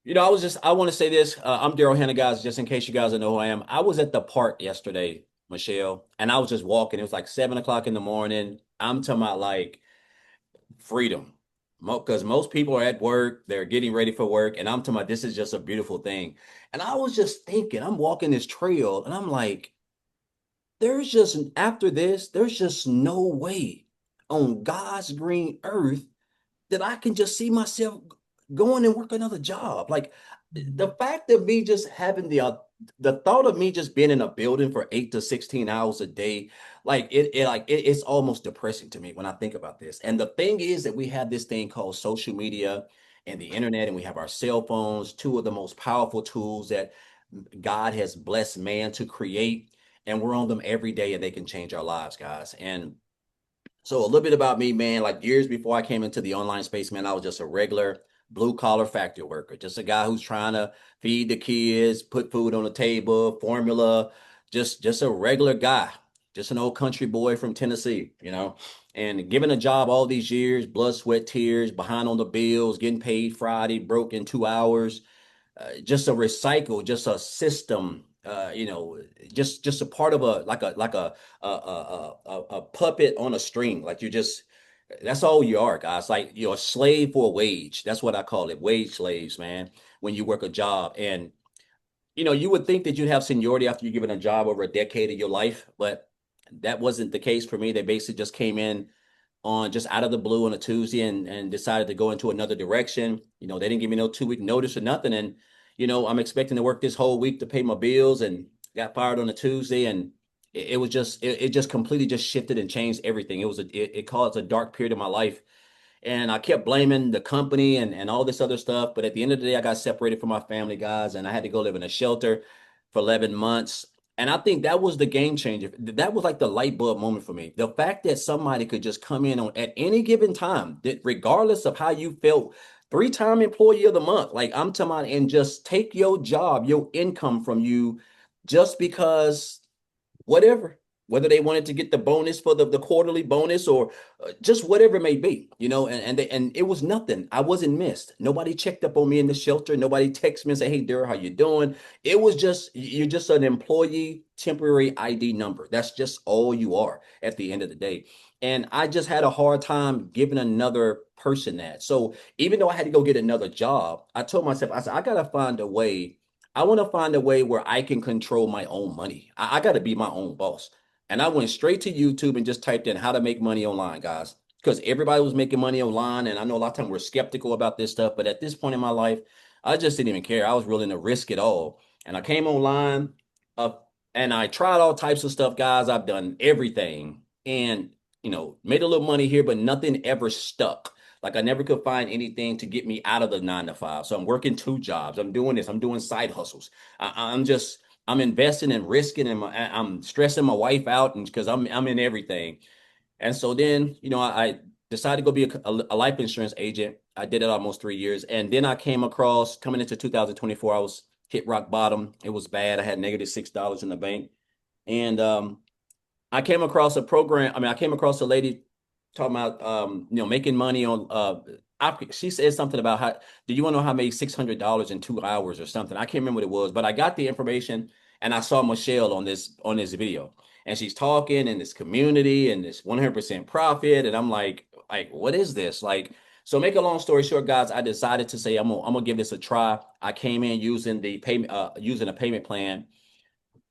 I want to say this. I'm Darell Hannah, guys, just in case you guys don't know who I am. I was at the park yesterday, Michelle, and I was just walking. It was like 7 o'clock in the morning. I'm talking about like freedom. Because most people are at work, they're getting ready for work, and I'm talking about this is just a beautiful thing. And I was just thinking, I'm walking this trail, and I'm like, after this, there's just no way on God's green earth that I can just see myself going and work another job. Like the fact of me just having the thought of me just being in a building for 8 to 16 hours a day, it's almost depressing to me when I think about this. And the thing is that we have this thing called social media and the internet, and we have our cell phones, two of the most powerful tools that God has blessed man to create, and we're on them every day, and they can change our lives, guys. And so a little bit about me, man. Like years before I came into the online space, man, I was just a regular blue collar factory worker, just a guy who's trying to feed the kids, put food on the table, formula, just a regular guy, just an old country boy from Tennessee. And given a job all these years, blood, sweat, tears, behind on the bills, getting paid Friday, broke in 2 hours, just a recycle, just a system, just a part of a puppet on a string. Like that's all you are, guys. Like you're a slave for a wage. That's what I call it, wage slaves, man. When you work a job, and you would think that you'd have seniority after you're given a job over a decade of your life, but that wasn't the case for me. They basically just came in on just out of the blue on a Tuesday and decided to go into another direction. They didn't give me no 2-week notice or nothing. And, I'm expecting to work this whole week to pay my bills. And got fired on a Tuesday, and it was just it just completely just shifted and changed everything. It caused a dark period in my life, and I kept blaming the company and all this other stuff. But at the end of the day, I got separated from my family, guys, and I had to go live in a shelter for 11 months. And I think that was the game changer. That was like the light bulb moment for me. The fact that somebody could just come in on at any given time, that regardless of how you felt, 3-time employee of the month, like I'm talking about, and just take your job, your income from you just because whatever, whether they wanted to get the bonus for the quarterly bonus or just whatever it may be, and it was nothing. I wasn't missed. Nobody checked up on me in the shelter. Nobody texted me and said, "Hey, Darell, how you doing?" It was just, you're just an employee temporary ID number. That's just all you are at the end of the day. And I just had a hard time giving another person that. So even though I had to go get another job, I told myself, I said, I gotta find a way. I want to find a way where I can control my own money. I got to be my own boss. And I went straight to YouTube and just typed in how to make money online, guys, because everybody was making money online. And I know a lot of times we're skeptical about this stuff, but at this point in my life, I just didn't even care. I was willing to risk it all. And I came online uh, and I tried all types of stuff, guys. I've done everything and, made a little money here, but nothing ever stuck. Like I never could find anything to get me out of the 9 to 5. So I'm working 2 jobs. I'm doing this. I'm doing side hustles. I'm investing and risking, and I'm stressing my wife out, and because I'm in everything. And so then, I decided to go be a life insurance agent. I did it almost 3 years, and then I came across coming into 2024. I was hit rock bottom. It was bad. I had -$6 in the bank, and I came across a program. I mean, I came across a lady talking about making money on she said something about how do you want to know how I made $600 in 2 hours or something. I can't remember what it was, but I got the information and I saw Michele on this video, and she's talking in this community and this 100% profit, and I'm like what is this like? So make a long story short, guys, I decided to say I'm gonna give this a try. I came in using the payment using a payment plan.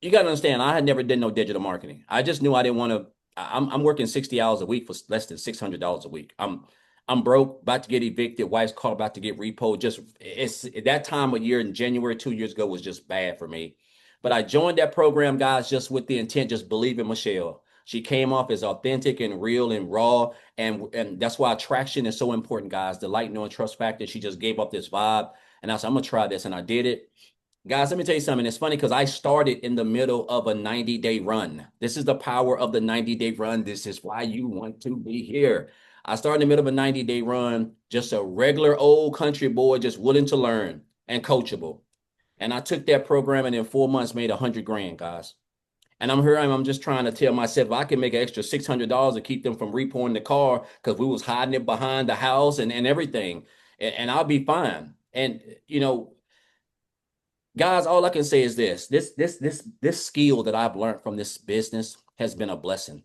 You got to understand, I had never did no digital marketing. I just knew I didn't want to. I'm working 60 hours a week for less than $600 a week. I'm broke, about to get evicted. Wife's call about to get repo. Just it's that time of year in January 2 years ago was just bad for me. But I joined that program, guys, just with the intent, just believe in Michele. She came off as authentic and real and raw, and that's why attraction is so important, guys. The like, know, and trust factor. She just gave up this vibe, and I said, I'm gonna try this, and I did it. Guys, let me tell you something. It's funny because I started in the middle of a 90-day run. This is the power of the 90-day run. This is why you want to be here. I started in the middle of a 90-day run, just a regular old country boy, just willing to learn and coachable. And I took that program and in 4 months made 100 grand, guys. And I'm just trying to tell myself I can make an extra $600 to keep them from repoing the car because we was hiding it behind the house and everything. And I'll be fine. And, guys, all I can say is this skill that I've learned from this business has been a blessing.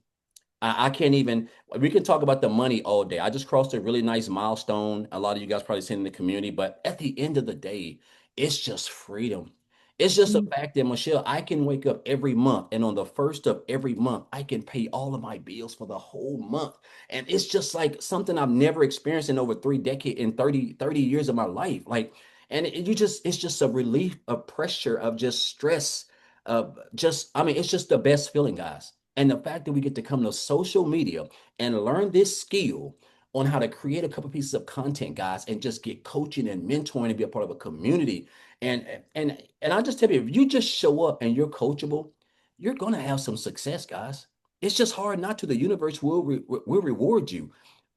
I can't even, we can talk about the money all day. I just crossed a really nice milestone. A lot of you guys probably seen in the community, but at the end of the day, it's just freedom. It's just a fact that, Michele, I can wake up every month, and on the first of every month, I can pay all of my bills for the whole month. And it's just like something I've never experienced in over 3 decades, in 30 years of my life. Like, and it's just a relief of pressure, of just stress, of just, I mean, it's just the best feeling, guys. And the fact that we get to come to social media and learn this skill on how to create a couple pieces of content, guys, and just get coaching and mentoring and be a part of a community. And I just tell you, if you just show up and you're coachable, you're gonna have some success, guys. It's just hard not to. The universe will reward you.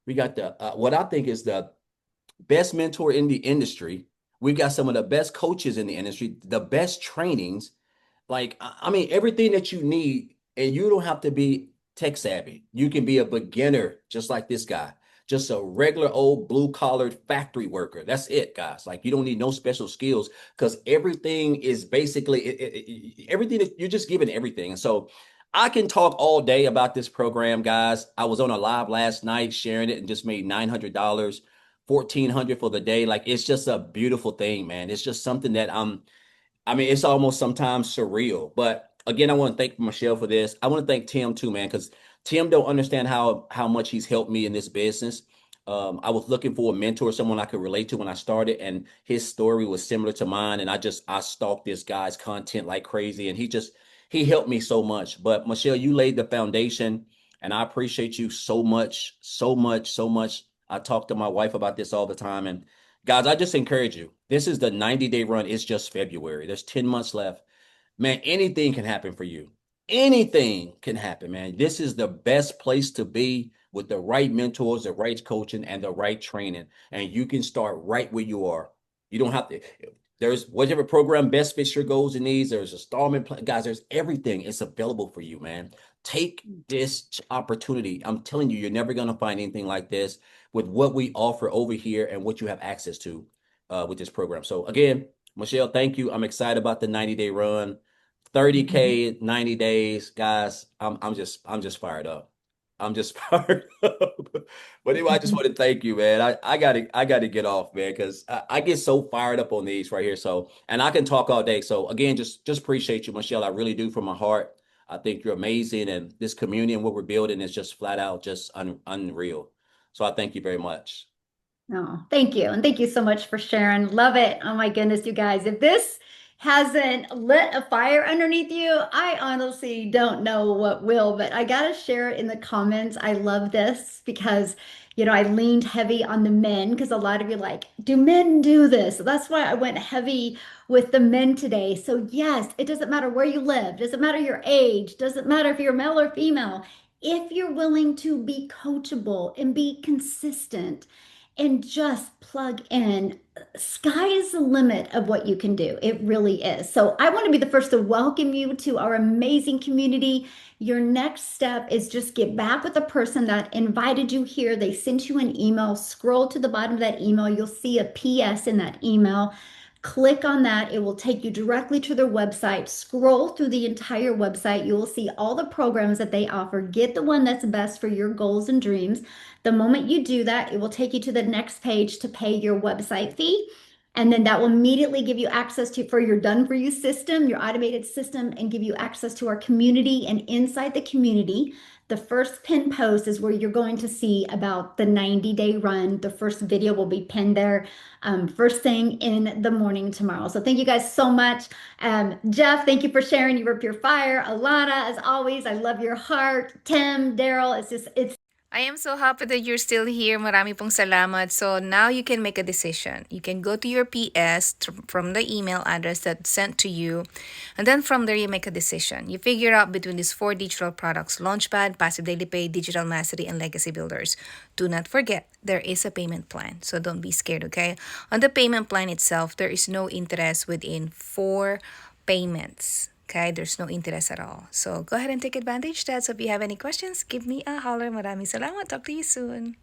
We got the what I think is the best mentor in the industry. We've got some of the best coaches in the industry, the best trainings, like, I mean, everything that you need, and you don't have to be tech savvy. You can be a beginner, just like this guy, just a regular old blue collared factory worker. That's it, guys. Like, you don't need no special skills because everything is basically everything that you're just given everything. And so I can talk all day about this program, guys. I was on a live last night sharing it and just made $900, 1,400 for the day. Like, it's just a beautiful thing, man. It's just something that I mean, it's almost sometimes surreal. But again, I want to thank Michele for this. I want to thank Tim too, man, because Tim don't understand how much he's helped me in this business. I was looking for a mentor, someone I could relate to when I started, and his story was similar to mine. And I stalked this guy's content like crazy, and he helped me so much. But Michele, you laid the foundation, and I appreciate you so much, so much, so much. I talk to my wife about this all the time. And guys, I just encourage you. This is the 90-day run. It's just February. There's 10 months left. Man, anything can happen for you. Anything can happen, man. This is the best place to be with the right mentors, the right coaching, and the right training. And you can start right where you are. You don't have to. There's whatever program best fits your goals and needs. There's a installment plan. Guys, there's everything. It's available for you, man. Take this opportunity. I'm telling you, you're never going to find anything like this with what we offer over here and what you have access to with this program. So again, Michele, thank you. I'm excited about the 90-day run. 30K, 90 days, guys. I'm just fired up. I'm just fired up. But anyway, I just want to thank you, man. I gotta get off, man, because I get so fired up on these right here. So, and I can talk all day. So again, just appreciate you, Michele. I really do from my heart. I think you're amazing, and this community and what we're building is just flat out just unreal. So I thank you very much. Oh, thank you. And thank you so much for sharing. Love it. Oh my goodness, you guys. If this hasn't lit a fire underneath you, I honestly don't know what will, but I gotta share it in the comments. I love this because, I leaned heavy on the men because a lot of you are like, do men do this? So that's why I went heavy with the men today. So yes, it doesn't matter where you live, doesn't matter your age, doesn't matter if you're male or female. If you're willing to be coachable and be consistent, and just plug in. Sky is the limit of what you can do. It really is. So I want to be the first to welcome you to our amazing community. Your next step is just get back with the person that invited you here. They sent you an email. Scroll to the bottom of that email. You'll see a PS in that email. Click on that. It will take you directly to their website. Scroll through the entire website. You will see all the programs that they offer. Get the one that's best for your goals and dreams. The moment you do that, it will take you to the next page to pay your website fee. And then that will immediately give you access for your done for you system, your automated system, and give you access to our community. And inside the community, the first pinned post is where you're going to see about the 90-day run. The first video will be pinned there first thing in the morning tomorrow. So thank you guys so much. Jeff, thank you for sharing your pure fire. Alana, as always, I love your heart. Tim, Darell, it's I am so happy that you're still here. Marami pong salamat. So now you can make a decision. You can go to your PS from the email address that's sent to you. And then from there, you make a decision. You figure out between these 4 digital products: Launchpad, Passive Daily Pay, Digital Mastery, and Legacy Builders. Do not forget, there is a payment plan. So don't be scared, okay? On the payment plan itself, there is no interest within 4 payments. Okay, there's no interest at all. So go ahead and take advantage of that. So if you have any questions, give me a holler. Maraming salamat. Talk to you soon.